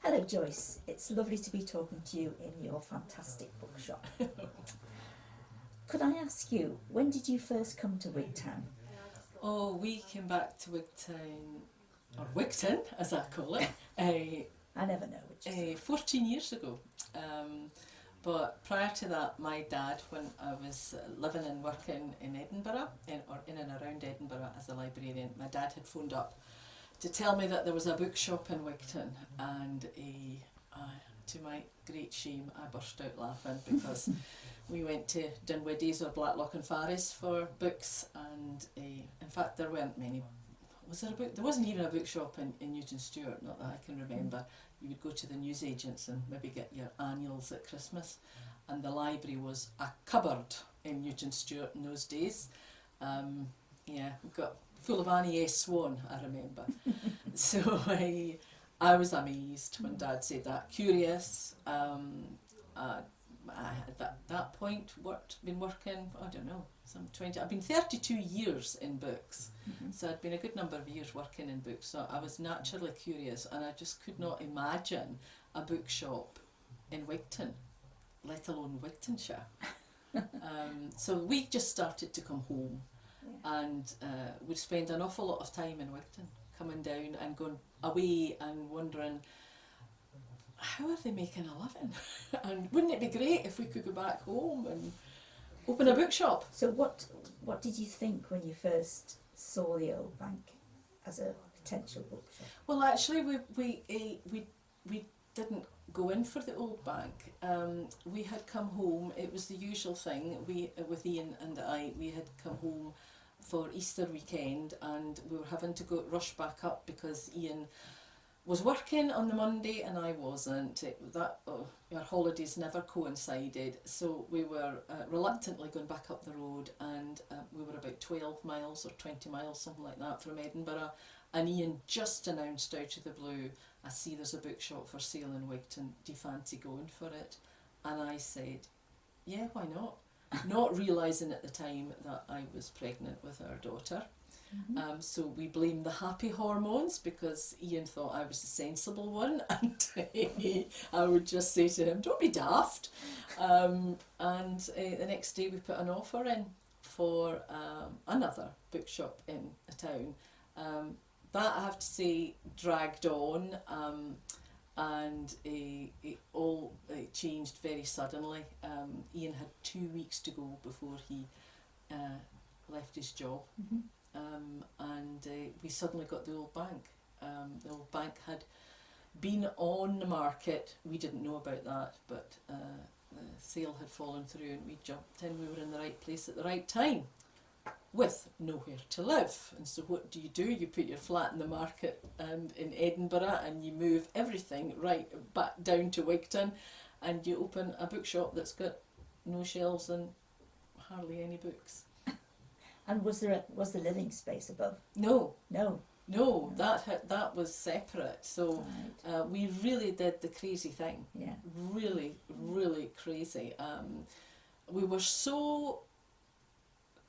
Hello Joyce, it's lovely to be talking to you in your fantastic bookshop. Could I ask you, when did you first come to Wigtown? Oh, we came back to Wigtown, or Wigton as I call it, I never know which is 14 years ago. But prior to that, my dad, when I was living and working in Edinburgh, or in and around Edinburgh as a librarian, my dad had phoned up to tell me that there was a bookshop in Wigton, and to my great shame, I burst out laughing because we went to Dinwiddie's or Blacklock and Farris for books, and in fact there weren't many. Was there a book? There wasn't even a bookshop in Newton Stewart, not that I can remember. You would go to the newsagents and maybe get your annuals at Christmas, and the library was a cupboard in Newton Stewart in those days. Yeah, we got full of Annie S. Swan, I remember. So I was amazed when Dad said that. Curious. I had at that point been working, I don't know, I've been 32 years in books, so I'd been a good number of years working in books, so I was naturally curious, and I just could not imagine a bookshop in Wigton, let alone Wigtonshire. So we just started to come home, and we'd spend an awful lot of time in Wigton, coming down and going away and wondering, how are they making a living? And wouldn't it be great if we could go back home and open a bookshop? So what did you think when you first saw the Old Bank as a potential bookshop? Well, actually, we didn't go in for the Old Bank. We had come home. It was the usual thing. We with Ian and I, we had come home for Easter weekend, and we were having to rush back up because Ian was working on the Monday and I wasn't. Our holidays never coincided, so we were reluctantly going back up the road, and we were about 12 miles or 20 miles, something like that, from Edinburgh, and Ian just announced out of the blue, I see there's a bookshop for sale in Wigton, do you fancy going for it? And I said, yeah, why not? Not realising at the time that I was pregnant with our daughter. So we blamed the happy hormones because Ian thought I was the sensible one, and I would just say to him, don't be daft. And the next day we put an offer in for another bookshop in a town. That, I have to say, dragged on, and it all changed very suddenly. Ian had 2 weeks to go before he left his job. And we suddenly got the Old Bank. The Old Bank had been on the market. We didn't know about that, but the sale had fallen through and we jumped in. We were in the right place at the right time with nowhere to live. And so what do? You put your flat in the market and in Edinburgh, and you move everything right back down to Wigton, and you open a bookshop that's got no shelves and hardly any books. And was the living space above? No, No. that was separate. So Right. we really did the crazy thing. Yeah. Really, really crazy. We were so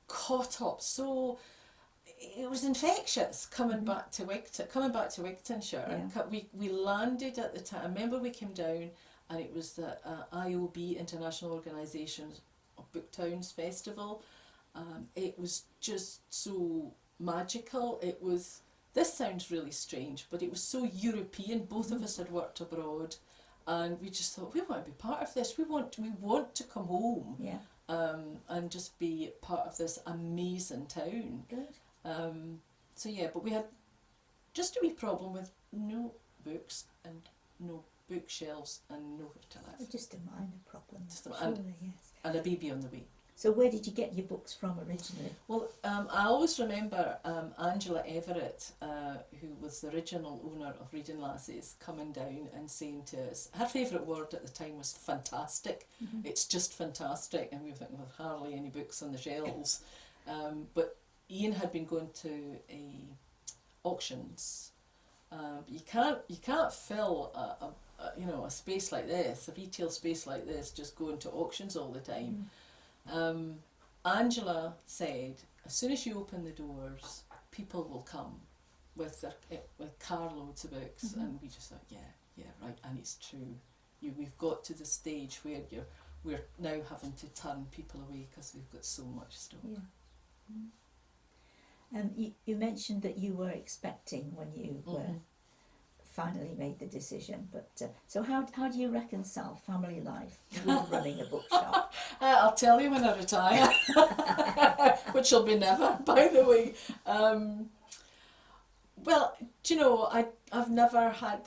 caught up, it was infectious coming back to Wigtonshire. Yeah. And we landed at the time. I remember we came down, and it was the IOB, International Organisation of Book Towns Festival. It was just so magical. This sounds really strange, but it was so European. Both of us had worked abroad, and we just thought, we want to be part of this. We want to come home, Yeah. and just be part of this amazing town. Good. So yeah, but we had just a wee problem with no books and no bookshelves and nowhere to live. Just a minor problem. Surely, Yes. and a baby on the way. So where did you get your books from originally? Well, I always remember Angela Everett, who was the original owner of Reading Lassies, coming down and saying to us, her favourite word at the time was fantastic. It's just fantastic. And we were thinking, well, hardly any books on the shelves. But Ian had been going to auctions. You can't fill a space like this, a retail space like this, just going to auctions all the time. Angela said, as soon as you open the doors, people will come with carloads of books, and we just thought, yeah, yeah, right, and it's true. We've got to the stage where we're now having to turn people away because we've got so much stock. Yeah. You mentioned that you were expecting when you were finally made the decision, but so how do you reconcile family life with running a bookshop? I'll tell you when I retire, which will be never, by the way. Well, do you know, I've never had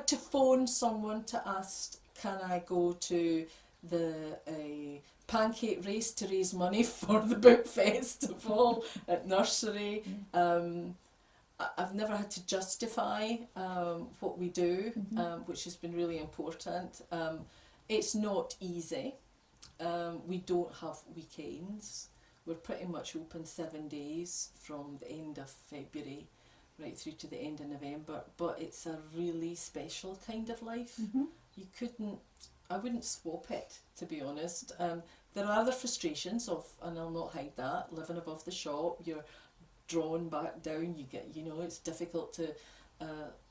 to phone someone to ask, can I go to the pancake race to raise money for the book festival at nursery. I've never had to justify what we do, which has been really important. It's not easy. We don't have weekends. We're pretty much open 7 days from the end of February right through to the end of November, but it's a really special kind of life. I wouldn't swap it, to be honest. There are other frustrations of, and I'll not hide that, living above the shop, you're drawn back down, it's difficult to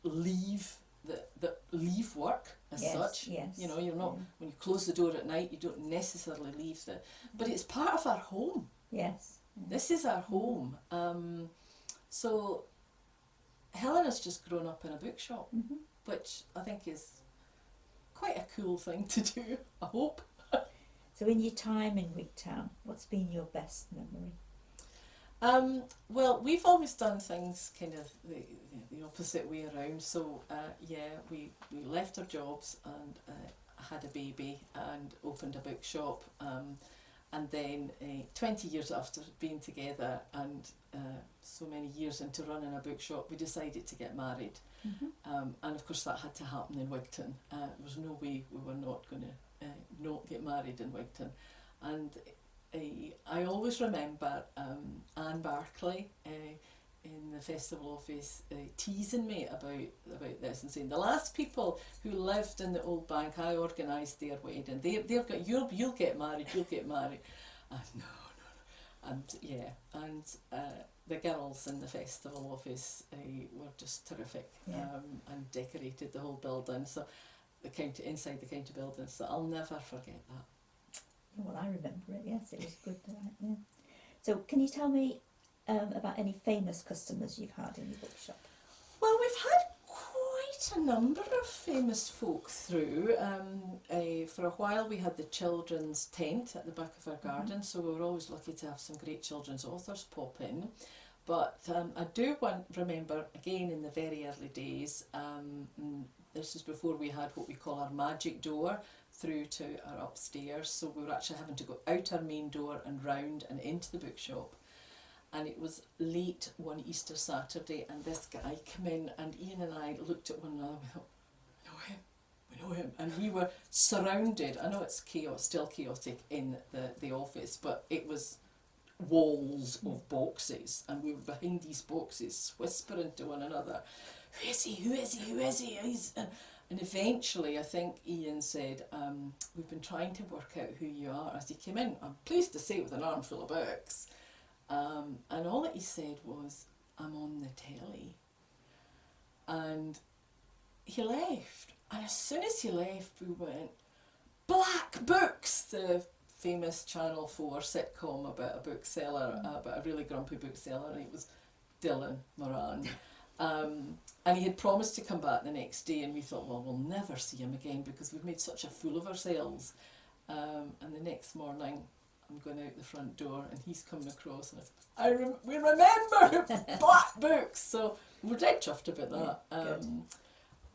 leave leave work as such. Yes. You're not, when you close the door at night, you don't necessarily leave but it's part of our home. Yes. This is our home. So Helena's just grown up in a bookshop, which I think is quite a cool thing to do, I hope. So in your time in Wigtown, what's been your best memory? Well, we've always done things kind of the opposite way around. So we left our jobs and had a baby and opened a bookshop. And then 20 years after being together and so many years into running a bookshop, we decided to get married. And of course that had to happen in Wigtown. There was no way we were not going to not get married in Wigtown. And I always remember Anne Barclay in the festival office teasing me about this and saying, the last people who lived in the Old Bank, I organised their wedding. They've got, you'll get married. And no. And the girls in the festival office were just terrific, and decorated the whole building. So inside the county building. So I'll never forget that. Well, I remember it. Yes, it was good. Yeah. So, can you tell me about any famous customers you've had in your bookshop? Well, we've had quite a number of famous folk through. For a while we had the children's tent at the back of our garden, so we were always lucky to have some great children's authors pop in. But I do remember, again in the very early days, this is before we had what we call our magic door through to our upstairs, so we were actually having to go out our main door and round and into the bookshop. And it was late one Easter Saturday, and this guy came in, and Ian and I looked at one another and we thought, we know him. And we were surrounded. I know it's still chaotic in the office, but it was walls of boxes, and we were behind these boxes whispering to one another, who is he? And eventually I think Ian said, we've been trying to work out who you are, as he came in, I'm pleased to say, with an armful of books. And all that he said was, I'm on the telly. And he left. And as soon as he left, we went, Black Books, the famous Channel 4 sitcom about a bookseller, about a really grumpy bookseller, and it was Dylan Moran. And he had promised to come back the next day, and we thought, well, we'll never see him again because we've made such a fool of ourselves. And the next morning, I'm going out the front door, and he's coming across, and I said, we remember Black Books. So we're dead chuffed about that.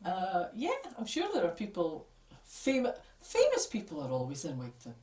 I'm sure there are people, famous people are always in Wigtown.